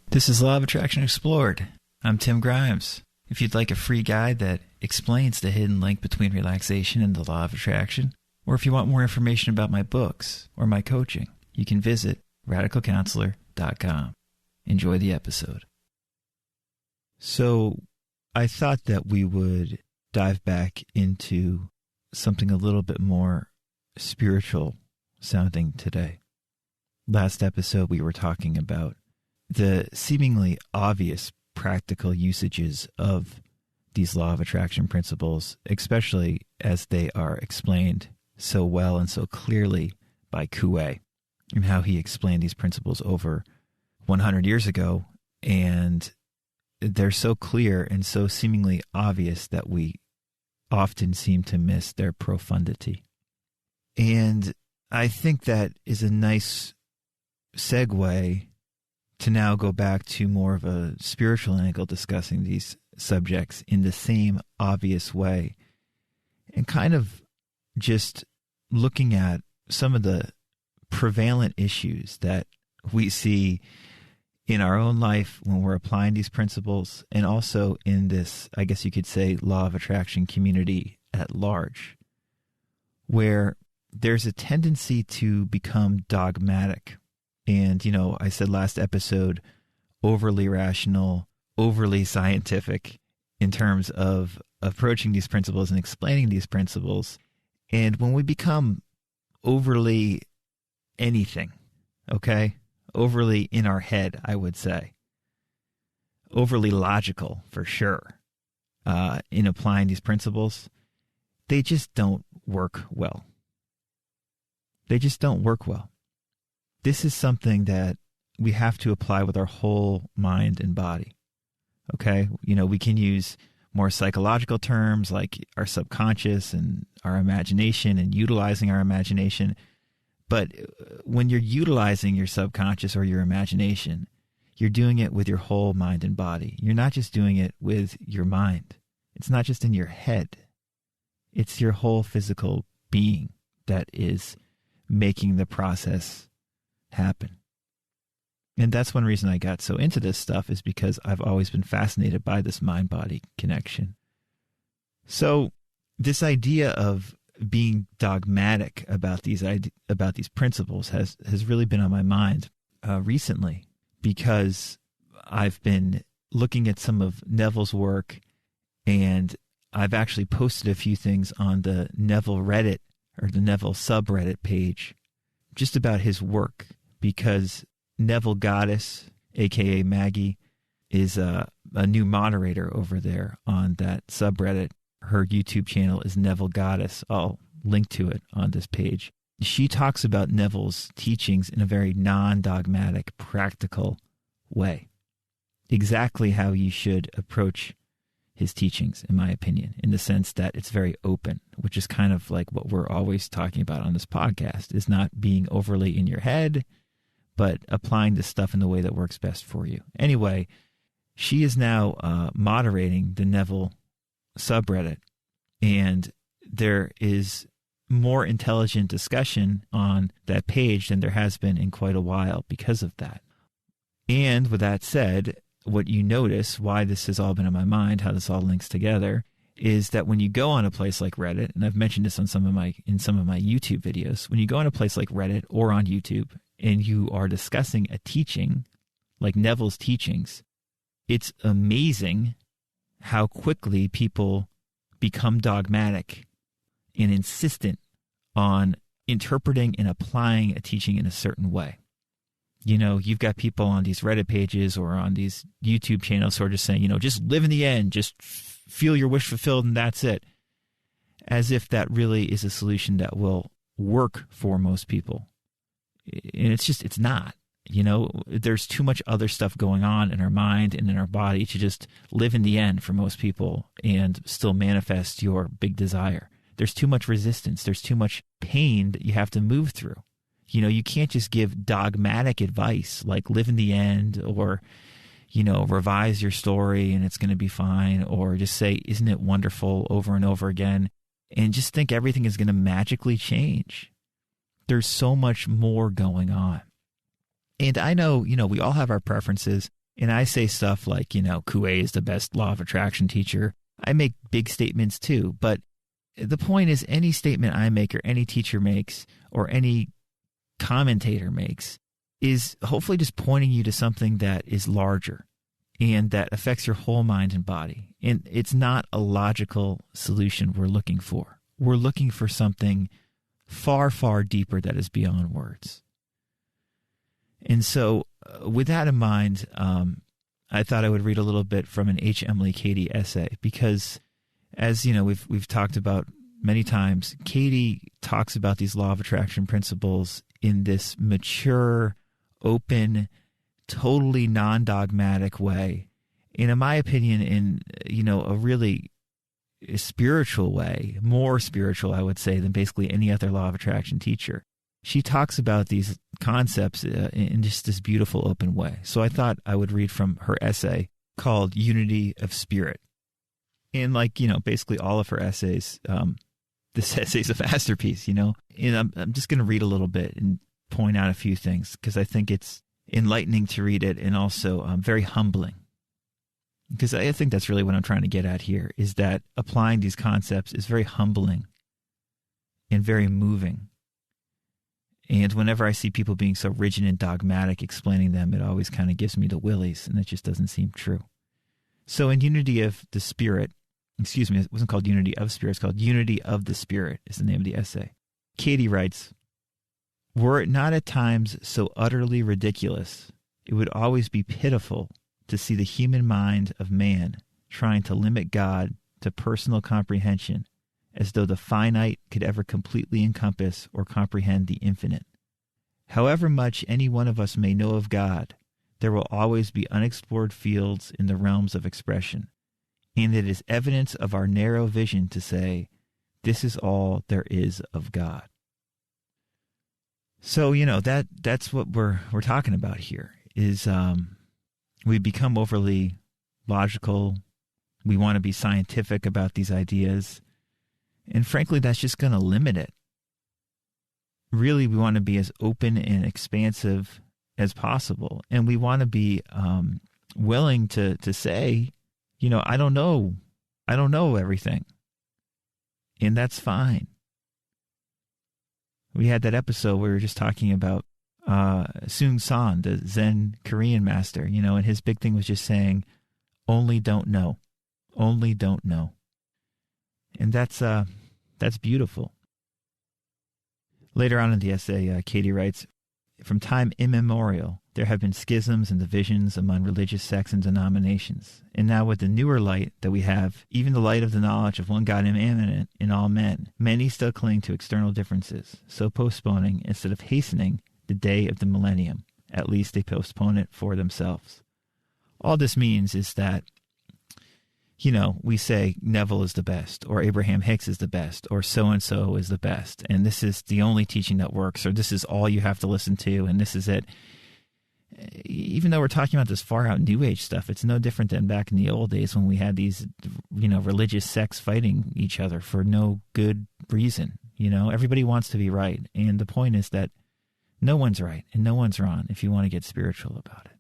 This is Law of Attraction Explored. I'm Tim Grimes. If you'd like a free guide that explains the hidden link between relaxation and the law of attraction, or if you want more information about my books or my coaching, you can visit radicalcounselor.com. Enjoy the episode. So, I thought that we would dive back into something a little bit more spiritual sounding today. Last episode, we were talking about the seemingly obvious practical usages of these law of attraction principles, especially as they are explained so well and so clearly by Coué, and how he explained these principles over 100 years ago. And they're so clear and so seemingly obvious that we often seem to miss their profundity. And I think that is a nice segue to now go back to more of a spiritual angle discussing these subjects in the same obvious way, and kind of just looking at some of the prevalent issues that we see in our own life when we're applying these principles, and also in this, I guess you could say, law of attraction community at large, where there's a tendency to become dogmatic. And, you know, I said last episode, overly rational, overly scientific in terms of approaching these principles and explaining these principles. And when we become overly anything, okay, overly in our head, I would say, overly logical for sure, in applying these principles, they just don't work well. They just don't work well. This is something that we have to apply with our whole mind and body, okay? You know, we can use more psychological terms like our subconscious and our imagination and utilizing our imagination. But when you're utilizing your subconscious or your imagination, you're doing it with your whole mind and body. You're not just doing it with your mind. It's not just in your head. It's your whole physical being that is making the process happen. And that's one reason I got so into this stuff, is because I've always been fascinated by this mind-body connection. So this idea of being dogmatic about these principles has really been on my mind recently, because I've been looking at some of Neville's work, and I've actually posted a few things on the Neville Reddit, or the Neville subreddit page, just about his work, because Neville Goddess, aka Maggie, is a new moderator over there on that subreddit. Her YouTube channel is Neville Goddess. I'll link to it on this page. She talks about Neville's teachings in a very non-dogmatic, practical way. Exactly how you should approach his teachings, in my opinion, in the sense that it's very open, which is kind of like what we're always talking about on this podcast, is not being overly in your head, but applying this stuff in the way that works best for you. Anyway, she is now moderating the Neville subreddit, and there is more intelligent discussion on that page than there has been in quite a while because of that. And with that said, what you notice, why this has all been on my mind, how this all links together, is that when you go on a place like Reddit, and I've mentioned this on some of my YouTube videos, when you go on a place like Reddit or on YouTube and you are discussing a teaching like Neville's teachings, it's amazing how quickly people become dogmatic and insistent on interpreting and applying a teaching in a certain way. You know, you've got people on these Reddit pages or on these YouTube channels who are just saying, you know, just live in the end, just feel your wish fulfilled and that's it. As if that really is a solution that will work for most people. And it's not. You know, there's too much other stuff going on in our mind and in our body to just live in the end for most people and still manifest your big desire. There's too much resistance. There's too much pain that you have to move through. You know, you can't just give dogmatic advice like live in the end, or, you know, revise your story and it's going to be fine, or just say, isn't it wonderful over and over again, and just think everything is going to magically change. There's so much more going on. And I know, you know, we all have our preferences. And I say stuff like, Coué is the best law of attraction teacher. I make big statements too, but the point is any statement I make or any teacher makes or any commentator makes is hopefully just pointing you to something that is larger and that affects your whole mind and body. And it's not a logical solution we're looking for. We're looking for something far, far deeper that is beyond words. And so with that in mind, I thought I would read a little bit from an Emilie Cady essay because, as you know, we've talked about many times, Cady talks about these law of attraction principles in this mature, open, totally non-dogmatic way. And in my opinion, in a really spiritual way, more spiritual, I would say, than basically any other law of attraction teacher. She talks about these concepts in just this beautiful, open way. So I thought I would read from her essay called Unity of Spirit. And basically all of her essays, this essay's a masterpiece, And I'm just going to read a little bit and point out a few things because I think it's enlightening to read it and also very humbling. Because I think that's really what I'm trying to get at here, is that applying these concepts is very humbling and very moving. And whenever I see people being so rigid and dogmatic explaining them, it always kind of gives me the willies, and it just doesn't seem true. So in Unity of the Spirit, it wasn't called Unity of Spirit, it's called Unity of the Spirit is the name of the essay. Cady writes, "Were it not at times so utterly ridiculous, it would always be pitiful to see the human mind of man trying to limit God to personal comprehension as though the finite could ever completely encompass or comprehend the infinite. However much any one of us may know of God, there will always be unexplored fields in the realms of expression, and it is evidence of our narrow vision to say, this is all there is of God." So, that's what we're talking about here, is we become overly logical. We want to be scientific about these ideas. And frankly, that's just going to limit it. Really, we want to be as open and expansive as possible. And we want to be willing to say, I don't know. I don't know everything. And that's fine. We had that episode where we were just talking about Seung San, the Zen Korean master, and his big thing was just saying, only don't know. Only don't know. And that's beautiful. Later on in the essay, Cady writes, "From time immemorial, there have been schisms and divisions among religious sects and denominations. And now with the newer light that we have, even the light of the knowledge of one God immanent in all men, many still cling to external differences, so postponing, instead of hastening, the day of the millennium. At least they postpone it for themselves." All this means is that, we say Neville is the best, or Abraham Hicks is the best, or so-and-so is the best, and this is the only teaching that works, or this is all you have to listen to, and this is it. Even though we're talking about this far-out New Age stuff, it's no different than back in the old days when we had these, religious sects fighting each other for no good reason. Everybody wants to be right, and the point is that no one's right and no one's wrong if you want to get spiritual about it.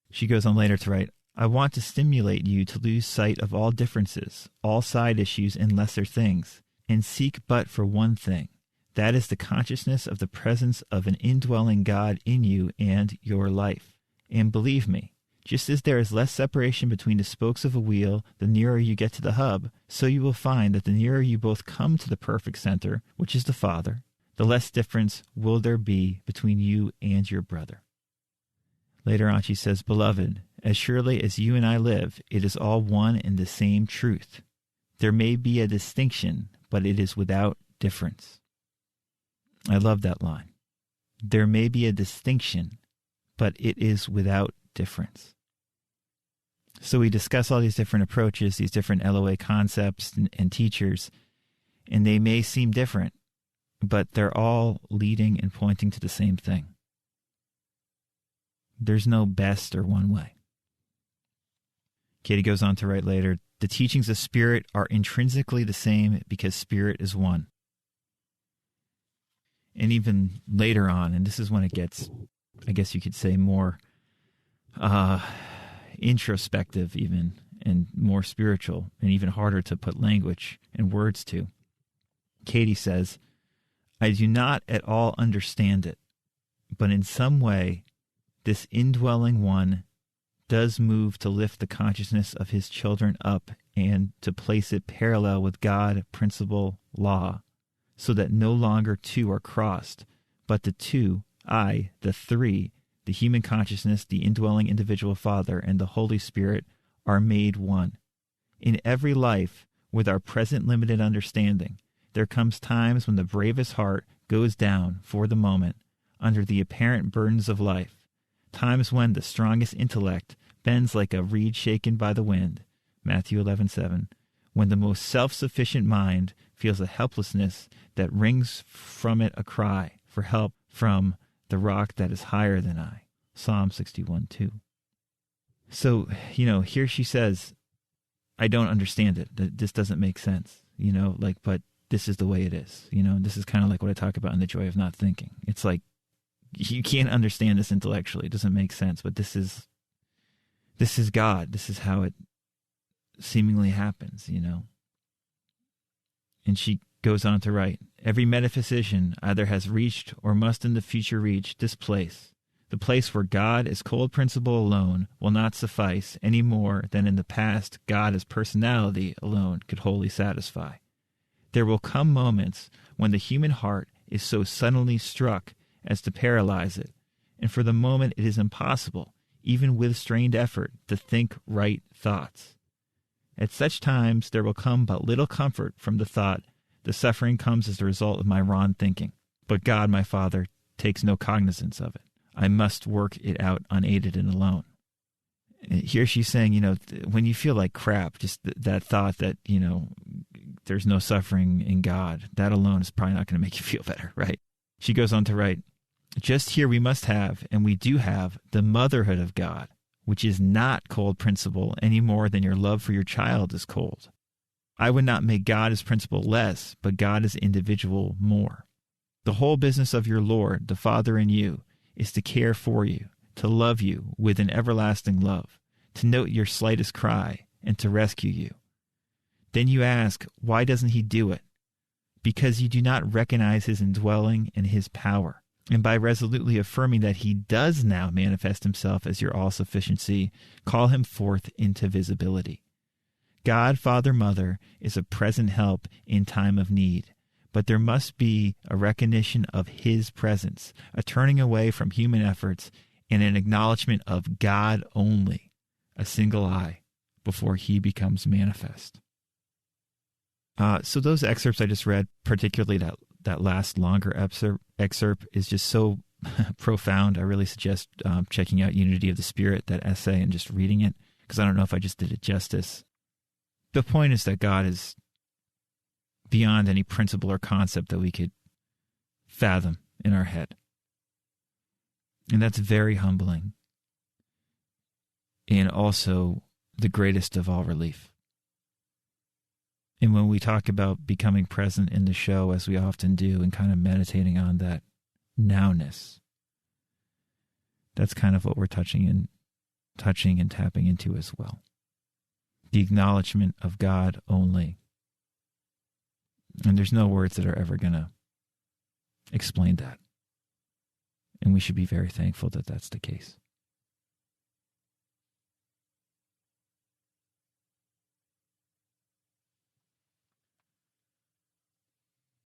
She goes on later to write, "I want to stimulate you to lose sight of all differences, all side issues and lesser things, and seek but for one thing. That is the consciousness of the presence of an indwelling God in you and your life. And believe me, just as there is less separation between the spokes of a wheel the nearer you get to the hub, so you will find that the nearer you both come to the perfect center, which is the Father, the less difference will there be between you and your brother." Later on she says, "Beloved, as surely as you and I live, it is all one and the same truth. There may be a distinction, but it is without difference." I love that line. There may be a distinction, but it is without difference. So we discuss all these different approaches, these different LOA concepts and teachers, and they may seem different, but they're all leading and pointing to the same thing. There's no best or one way. Cady goes on to write later, "The teachings of Spirit are intrinsically the same because Spirit is one." And even later on, and this is when it gets, I guess you could say, more introspective even, and more spiritual, and even harder to put language and words to. Cady says, I do not at all understand it, but in some way, this indwelling one does move to lift the consciousness of his children up and to place it parallel with God, principle, law, so that no longer two are crossed, but the two, I, the three, the human consciousness, the indwelling individual Father, and the Holy Spirit are made one. In every life, with our present limited understanding, there comes times when the bravest heart goes down for the moment under the apparent burdens of life, times when the strongest intellect bends like a reed shaken by the wind, Matthew 11:7, when the most self-sufficient mind feels a helplessness that wrings from it a cry for help from the rock that is higher than I, Psalm 61:2. So, here she says, I don't understand it. This doesn't make sense, but this is the way it is. This is kind of like what I talk about in The Joy of Not Thinking. It's like, you can't understand this intellectually. It doesn't make sense, but this is God. This is how it seemingly happens, And she goes on to write, every metaphysician either has reached or must in the future reach this place. The place where God as cold principle alone will not suffice any more than in the past God as personality alone could wholly satisfy. There will come moments when the human heart is so suddenly struck as to paralyze it, and for the moment it is impossible, even with strained effort, to think right thoughts. At such times there will come but little comfort from the thought, the suffering comes as the result of my wrong thinking, but God, my Father, takes no cognizance of it. I must work it out unaided and alone. Here she's saying, when you feel like crap, just that thought that, there's no suffering in God, that alone is probably not going to make you feel better, right? She goes on to write, just here we must have, and we do have, the motherhood of God, which is not cold principle any more than your love for your child is cold. I would not make God as principle less, but God as individual more. The whole business of your Lord, the Father in you, is to care for you, to love you with an everlasting love, to note your slightest cry, and to rescue you. Then you ask, why doesn't he do it? Because you do not recognize his indwelling and his power. And by resolutely affirming that he does now manifest himself as your all-sufficiency, call him forth into visibility. God, Father, Mother is a present help in time of need, but there must be a recognition of his presence, a turning away from human efforts, and an acknowledgement of God only, a single I, before he becomes manifest. So those excerpts I just read, particularly that last longer excerpt is just so profound. I really suggest checking out Unity of the Spirit, that essay, and just reading it, because I don't know if I just did it justice. The point is that God is beyond any principle or concept that we could fathom in our head. And that's very humbling, and also the greatest of all relief. And when we talk about becoming present in the show, as we often do, and kind of meditating on that nowness, that's kind of what we're touching and tapping into as well. The acknowledgement of God only. And there's no words that are ever going to explain that. And we should be very thankful that that's the case.